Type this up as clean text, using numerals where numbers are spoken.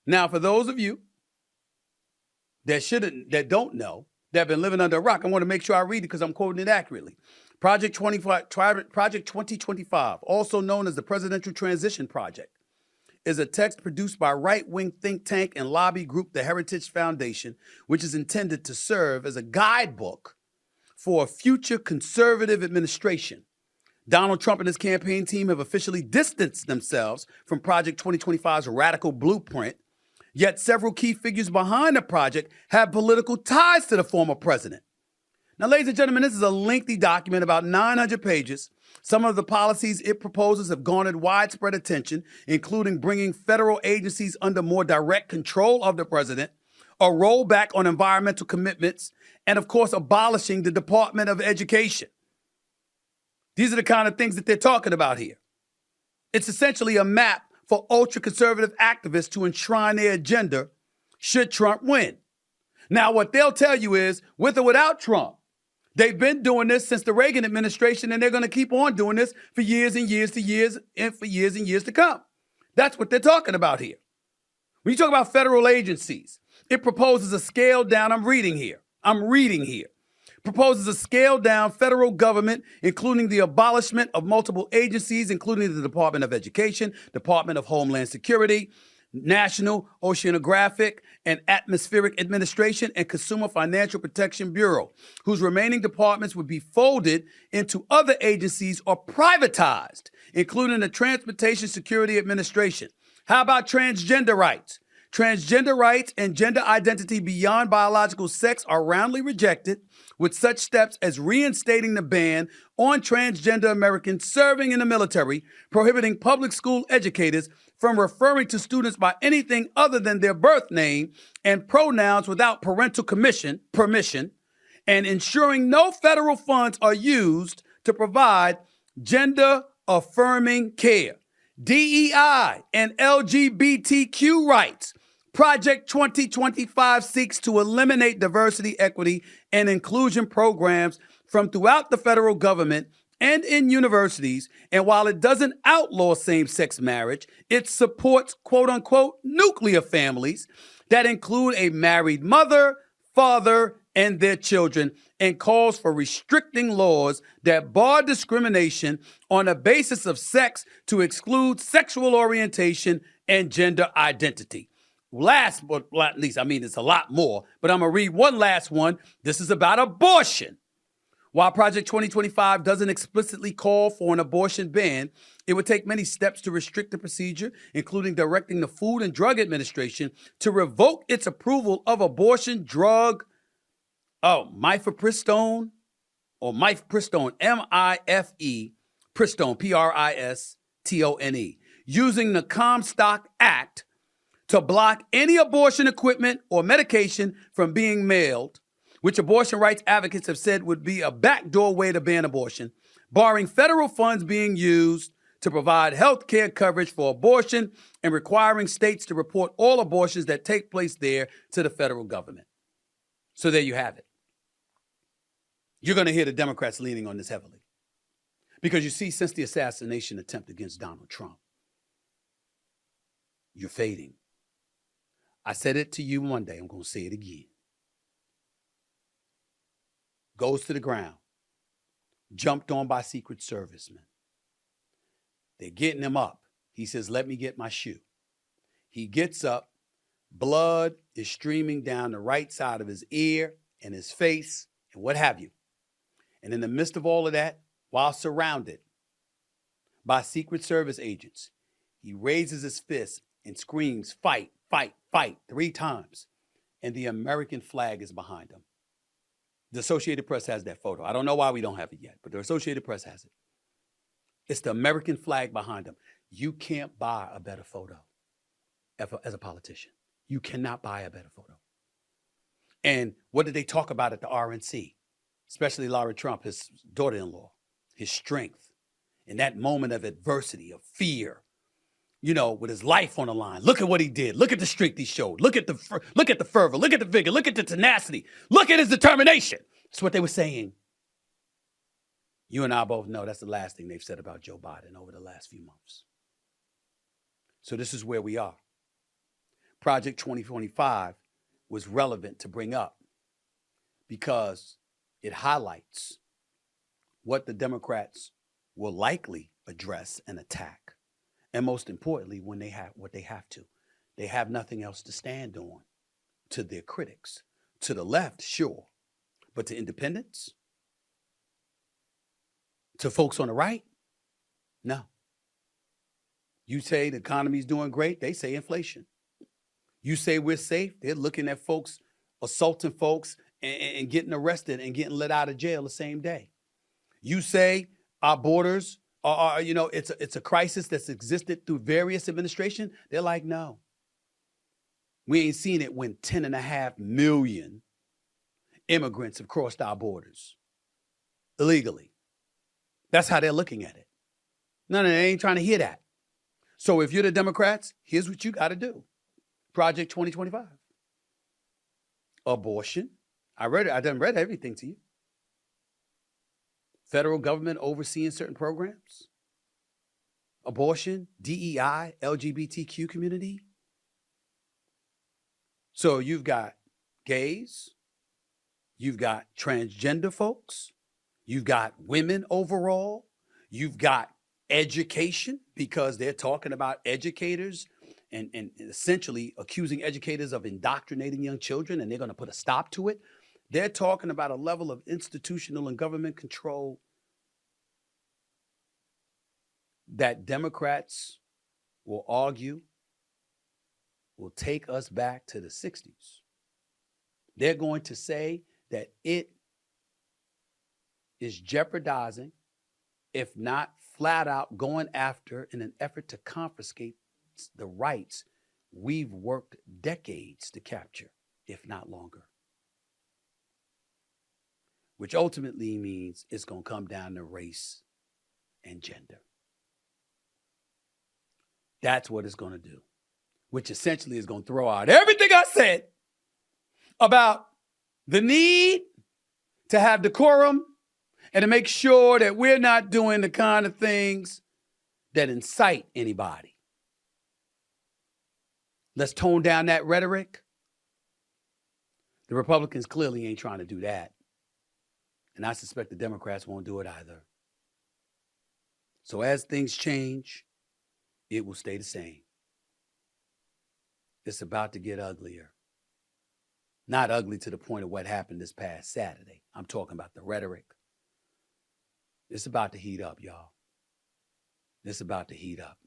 Now, for those of you that don't know, that have been living under a rock, I want to make sure I read it because I'm quoting it accurately. Project 2025, also known as the Presidential Transition Project, is a text produced by right-wing think tank and lobby group, the Heritage Foundation, which is intended to serve as a guidebook for a future conservative administration. Donald Trump and his campaign team have officially distanced themselves from Project 2025's radical blueprint, yet several key figures behind the project have political ties to the former president. Now, ladies and gentlemen, this is a lengthy document, about 900 pages. Some of the policies it proposes have garnered widespread attention, including bringing federal agencies under more direct control of the president, a rollback on environmental commitments, and, of course, abolishing the Department of Education. These are the kind of things that they're talking about here. It's essentially a map for ultra-conservative activists to enshrine their agenda should Trump win. Now, what they'll tell you is, with or without Trump, they've been doing this since the Reagan administration, and they're going to keep on doing this for years and years to years and for years and years to come. That's what they're talking about here. When you talk about federal agencies, it proposes a scaled down, I'm reading here, proposes a scaled down federal government, including the abolishment of multiple agencies, including the Department of Education, Department of Homeland Security, National Oceanographic and Atmospheric Administration, and Consumer Financial Protection Bureau, whose remaining departments would be folded into other agencies or privatized, including the Transportation Security Administration. How about transgender rights? Transgender rights and gender identity beyond biological sex are roundly rejected, with such steps as reinstating the ban on transgender Americans serving in the military, prohibiting public school educators from referring to students by anything other than their birth name and pronouns without parental permission, and ensuring no federal funds are used to provide gender-affirming care. DEI and LGBTQ rights. Project 2025 seeks to eliminate diversity, equity, and inclusion programs from throughout the federal government and in universities. And while it doesn't outlaw same-sex marriage, it supports, quote-unquote, nuclear families that include a married mother, father, and their children, and calls for restricting laws that bar discrimination on the basis of sex to exclude sexual orientation and gender identity. Last but not least, it's a lot more, but I'm going to read one last one. This is about abortion. While Project 2025 doesn't explicitly call for an abortion ban, it would take many steps to restrict the procedure, including directing the Food and Drug Administration to revoke its approval of abortion drug, mifepristone, M-I-F-E, Pristone, P-R-I-S-T-O-N-E, using the Comstock Act to block any abortion equipment or medication from being mailed, which abortion rights advocates have said would be a backdoor way to ban abortion, barring federal funds being used to provide health care coverage for abortion, and requiring states to report all abortions that take place there to the federal government. So there you have it. You're going to hear the Democrats leaning on this heavily. Because you see, since the assassination attempt against Donald Trump, you're fading. I said it to you one day, I'm going to say it again. Goes to the ground, jumped on by Secret Servicemen. They're getting him up. He says, let me get my shoe. He gets up, blood is streaming down the right side of his ear and his face and what have you. And in the midst of all of that, while surrounded by Secret Service agents, he raises his fist and screams, fight, fight, fight, 3 times. And the American flag is behind him. The Associated Press has that photo. I don't know why we don't have it yet, but the Associated Press has it. It's the American flag behind him. You can't buy a better photo as a politician. You cannot buy a better photo. And what did they talk about at the RNC? Especially Lara Trump, his daughter-in-law, his strength in that moment of adversity, of fear, with his life on the line. Look at what he did. Look at the streak he showed. Look at the fervor. Look at the vigor. Look at the tenacity. Look at his determination. That's what they were saying. You and I both know that's the last thing they've said about Joe Biden over the last few months. So this is where we are. Project 2025 was relevant to bring up because it highlights what the Democrats will likely address and attack. And most importantly, when they have what they have to. They have nothing else to stand on to their critics. To the left, sure, but to independents, to folks on the right, no. You say the economy's doing great, they say inflation. You say we're safe, they're looking at folks, assaulting folks and getting arrested and getting let out of jail the same day. You say our borders are it's a crisis that's existed through various administrations. They're like, no. We ain't seen it when 10.5 million immigrants have crossed our borders illegally. That's how they're looking at it. No, they ain't trying to hear that. So if you're the Democrats, here's what you got to do. Project 2025. Abortion. I done read everything to you. Federal government overseeing certain programs. Abortion, DEI, LGBTQ community. So you've got gays, you've got transgender folks, you've got women overall, you've got education, because they're talking about educators and essentially accusing educators of indoctrinating young children, and they're going to put a stop to it. They're talking about a level of institutional and government control that Democrats will argue will take us back to the 60s. They're going to say that it is jeopardizing, if not flat out going after, in an effort to confiscate the rights we've worked decades to capture, if not longer. Which ultimately means it's going to come down to race and gender. That's what it's going to do, which essentially is going to throw out everything I said about the need to have decorum and to make sure that we're not doing the kind of things that incite anybody. Let's tone down that rhetoric. The Republicans clearly ain't trying to do that. And I suspect the Democrats won't do it either. So as things change, it will stay the same. It's about to get uglier. Not ugly to the point of what happened this past Saturday. I'm talking about the rhetoric. It's about to heat up, y'all. It's about to heat up.